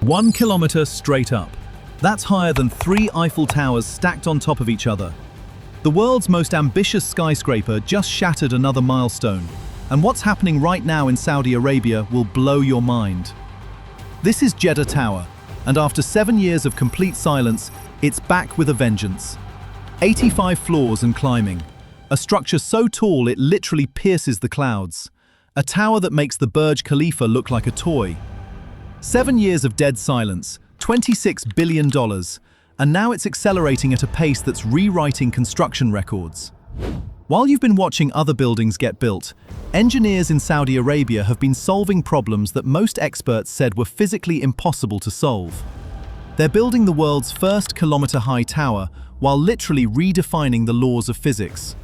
1 kilometer straight up. That's higher than 3 Eiffel Towers stacked on top of each other. The world's most ambitious skyscraper just shattered another milestone, and what's happening right now in Saudi Arabia will blow your mind. This is Jeddah Tower, and after 7 years of complete silence, it's back with a vengeance. 85 floors and climbing. A structure so tall it literally pierces the clouds. A tower that makes the Burj Khalifa look like a toy. 7 years of dead silence, $26 billion, and now it's accelerating at a pace that's rewriting construction records. While you've been watching other buildings get built, engineers in Saudi Arabia have been solving problems that most experts said were physically impossible to solve. They're building the world's first kilometer-high tower while literally redefining the laws of physics.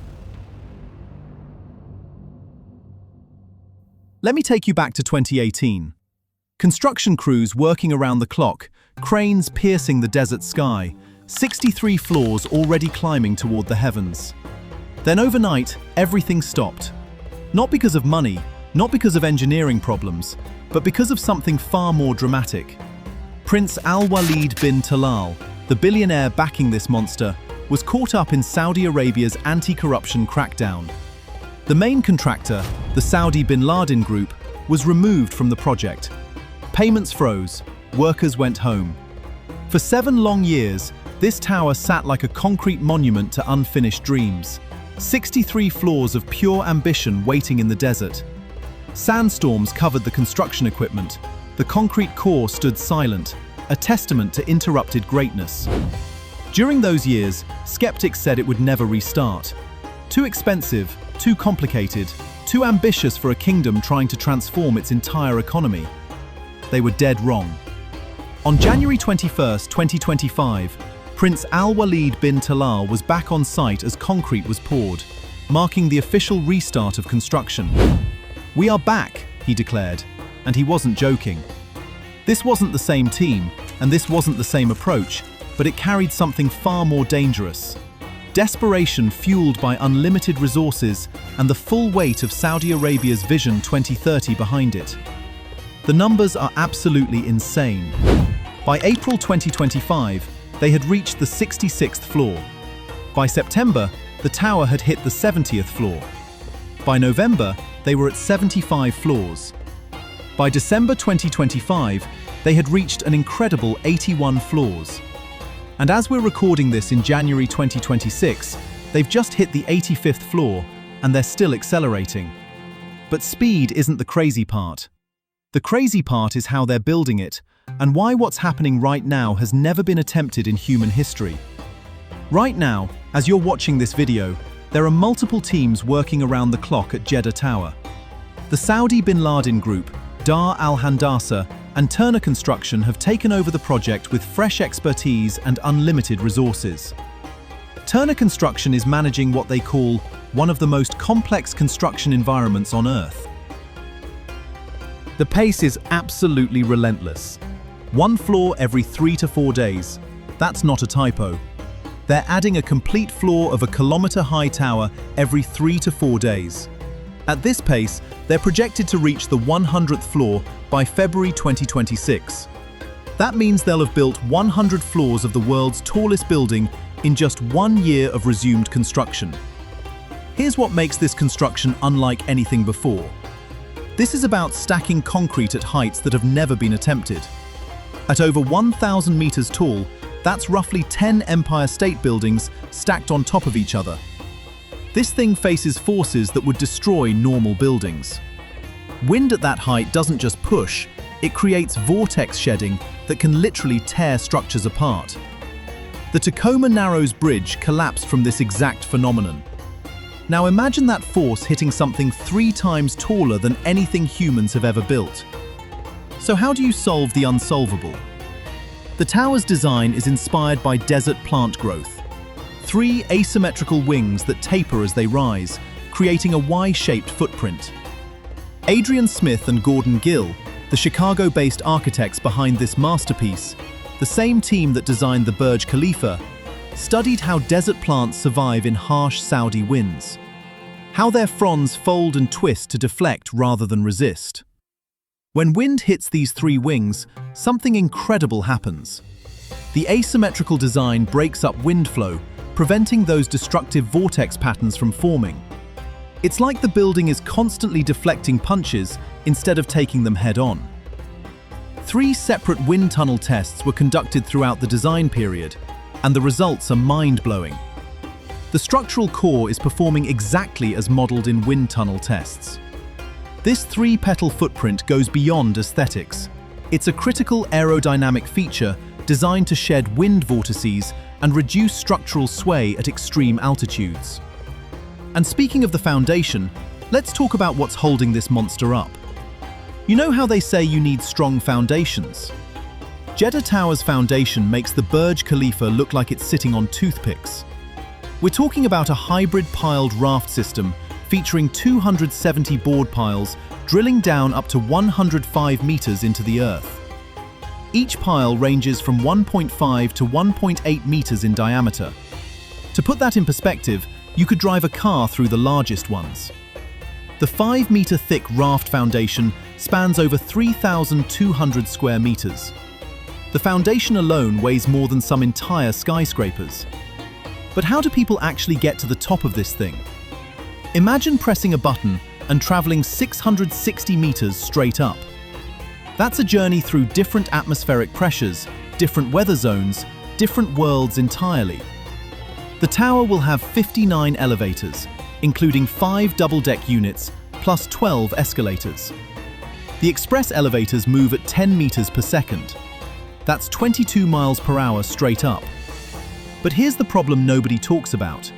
Let me take you back to 2018. Construction crews working around the clock, cranes piercing the desert sky, 63 floors already climbing toward the heavens. Then overnight, everything stopped. Not because of money, not because of engineering problems, but because of something far more dramatic. Prince Al-Walid bin Talal, the billionaire backing this monster, was caught up in Saudi Arabia's anti-corruption crackdown. The main contractor, the Saudi bin Laden Group, was removed from the project. Payments froze, workers went home. For 7 long years, this tower sat like a concrete monument to unfinished dreams. 63 floors of pure ambition waiting in the desert. Sandstorms covered the construction equipment. The concrete core stood silent, a testament to interrupted greatness. During those years, skeptics said it would never restart. Too expensive, too complicated, too ambitious for a kingdom trying to transform its entire economy. They were dead wrong. On January 21, 2025, Prince Al-Walid bin Talal was back on site as concrete was poured, marking the official restart of construction. "We are back," he declared, and he wasn't joking. This wasn't the same team, and this wasn't the same approach, but it carried something far more dangerous. Desperation fueled by unlimited resources and the full weight of Saudi Arabia's Vision 2030 behind it. The numbers are absolutely insane. By April 2025, they had reached the 66th floor. By September, the tower had hit the 70th floor. By November, they were at 75 floors. By December 2025, they had reached an incredible 81 floors. And as we're recording this in January 2026, they've just hit the 85th floor, and they're still accelerating. But speed isn't the crazy part. The crazy part is how they're building it, and why what's happening right now has never been attempted in human history. Right now, as you're watching this video, there are multiple teams working around the clock at Jeddah Tower. The Saudi bin Laden Group, Dar Al-Handasa, and Turner Construction have taken over the project with fresh expertise and unlimited resources. Turner Construction is managing what they call one of the most complex construction environments on Earth. The pace is absolutely relentless. 1 floor every 3 to 4 days. That's not a typo. They're adding a complete floor of a kilometer-high tower every 3 to 4 days. At this pace, they're projected to reach the 100th floor by February 2026. That means they'll have built 100 floors of the world's tallest building in just 1 year of resumed construction. Here's what makes this construction unlike anything before. This is about stacking concrete at heights that have never been attempted. At over 1,000 meters tall, that's roughly 10 Empire State Buildings stacked on top of each other. This thing faces forces that would destroy normal buildings. Wind at that height doesn't just push, it creates vortex shedding that can literally tear structures apart. The Tacoma Narrows Bridge collapsed from this exact phenomenon. Now imagine that force hitting something 3 times taller than anything humans have ever built. So how do you solve the unsolvable? The tower's design is inspired by desert plant growth. 3 asymmetrical wings that taper as they rise, creating a Y-shaped footprint. Adrian Smith and Gordon Gill, the Chicago-based architects behind this masterpiece, the same team that designed the Burj Khalifa, studied how desert plants survive in harsh Saudi winds, how their fronds fold and twist to deflect rather than resist. When wind hits these three wings, something incredible happens. The asymmetrical design breaks up wind flow, preventing those destructive vortex patterns from forming. It's like the building is constantly deflecting punches instead of taking them head-on. 3 separate wind tunnel tests were conducted throughout the design period, and the results are mind-blowing. The structural core is performing exactly as modeled in wind tunnel tests. This 3-petal footprint goes beyond aesthetics. It's a critical aerodynamic feature designed to shed wind vortices and reduce structural sway at extreme altitudes. And speaking of the foundation, let's talk about what's holding this monster up. You know how they say you need strong foundations? Jeddah Tower's foundation makes the Burj Khalifa look like it's sitting on toothpicks. We're talking about a hybrid piled raft system featuring 270 board piles drilling down up to 105 meters into the earth. Each pile ranges from 1.5 to 1.8 meters in diameter. To put that in perspective, you could drive a car through the largest ones. The 5-meter thick raft foundation spans over 3,200 square meters. The foundation alone weighs more than some entire skyscrapers. But how do people actually get to the top of this thing? Imagine pressing a button and traveling 660 meters straight up. That's a journey through different atmospheric pressures, different weather zones, different worlds entirely. The tower will have 59 elevators, including 5 double-deck units plus 12 escalators. The express elevators move at 10 meters per second. That's 22 miles per hour straight up. But here's the problem nobody talks about.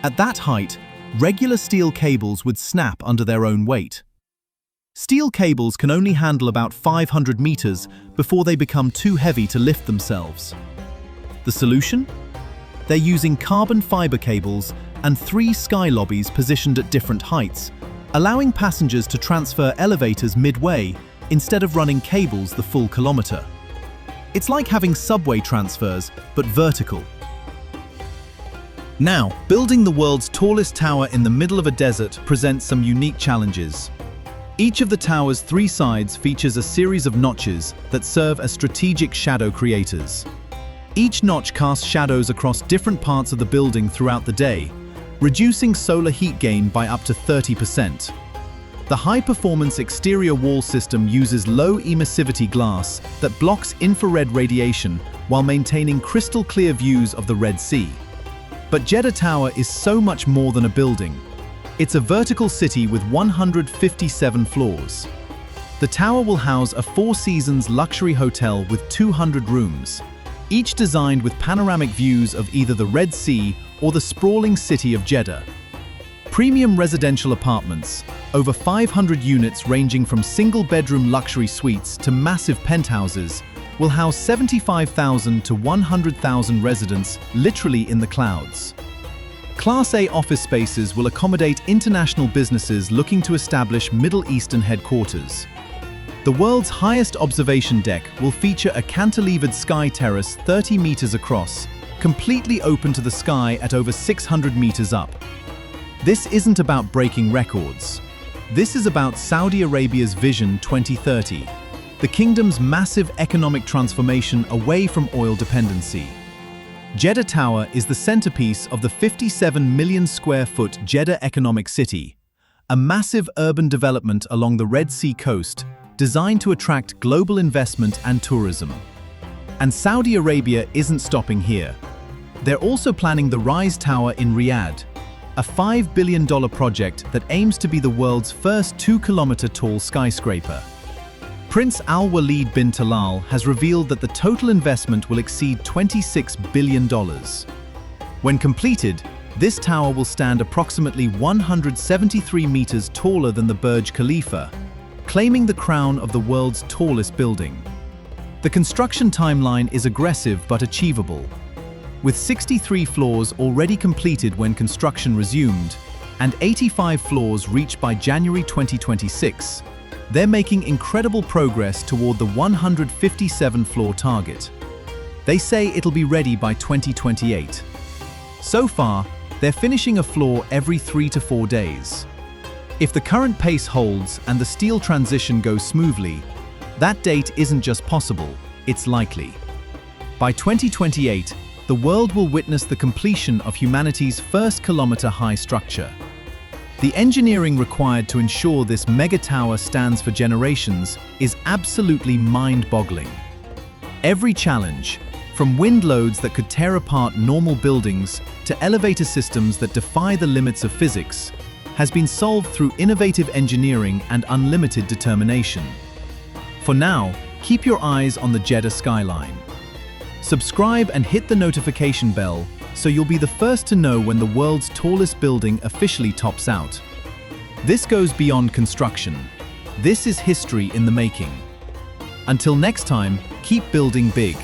At that height, regular steel cables would snap under their own weight. Steel cables can only handle about 500 meters before they become too heavy to lift themselves. The solution? They're using carbon fiber cables and 3 sky lobbies positioned at different heights, allowing passengers to transfer elevators midway instead of running cables the full kilometer. It's like having subway transfers, but vertical. Now, building the world's tallest tower in the middle of a desert presents some unique challenges. Each of the tower's 3 sides features a series of notches that serve as strategic shadow creators. Each notch casts shadows across different parts of the building throughout the day, reducing solar heat gain by up to 30%. The high-performance exterior wall system uses low emissivity glass that blocks infrared radiation while maintaining crystal-clear views of the Red Sea. But Jeddah Tower is so much more than a building. It's a vertical city with 157 floors. The tower will house a 4 Seasons luxury hotel with 200 rooms, each designed with panoramic views of either the Red Sea or the sprawling city of Jeddah. Premium residential apartments, over 500 units ranging from single-bedroom luxury suites to massive penthouses, will house 75,000 to 100,000 residents literally in the clouds. Class A office spaces will accommodate international businesses looking to establish Middle Eastern headquarters. The world's highest observation deck will feature a cantilevered sky terrace 30 meters across, completely open to the sky at over 600 meters up. This isn't about breaking records. This is about Saudi Arabia's Vision 2030, the kingdom's massive economic transformation away from oil dependency. Jeddah Tower is the centerpiece of the 57 million square foot Jeddah Economic City, a massive urban development along the Red Sea coast designed to attract global investment and tourism. And Saudi Arabia isn't stopping here. They're also planning the Rise Tower in Riyadh, a $5 billion project that aims to be the world's first 2-kilometer tall skyscraper. Prince Al Walid bin Talal has revealed that the total investment will exceed $26 billion. When completed, this tower will stand approximately 173 meters taller than the Burj Khalifa, claiming the crown of the world's tallest building. The construction timeline is aggressive but achievable. With 63 floors already completed when construction resumed, and 85 floors reached by January 2026, they're making incredible progress toward the 157-floor target. They say it'll be ready by 2028. So far, they're finishing a floor every 3 to 4 days. If the current pace holds and the steel transition goes smoothly, that date isn't just possible, it's likely. By 2028, the world will witness the completion of humanity's first kilometer-high structure. The engineering required to ensure this mega tower stands for generations is absolutely mind-boggling. Every challenge, from wind loads that could tear apart normal buildings to elevator systems that defy the limits of physics, has been solved through innovative engineering and unlimited determination. For now, keep your eyes on the Jeddah skyline. Subscribe and hit the notification bell so you'll be the first to know when the world's tallest building officially tops out. This goes beyond construction. This is history in the making. Until next time, keep building big.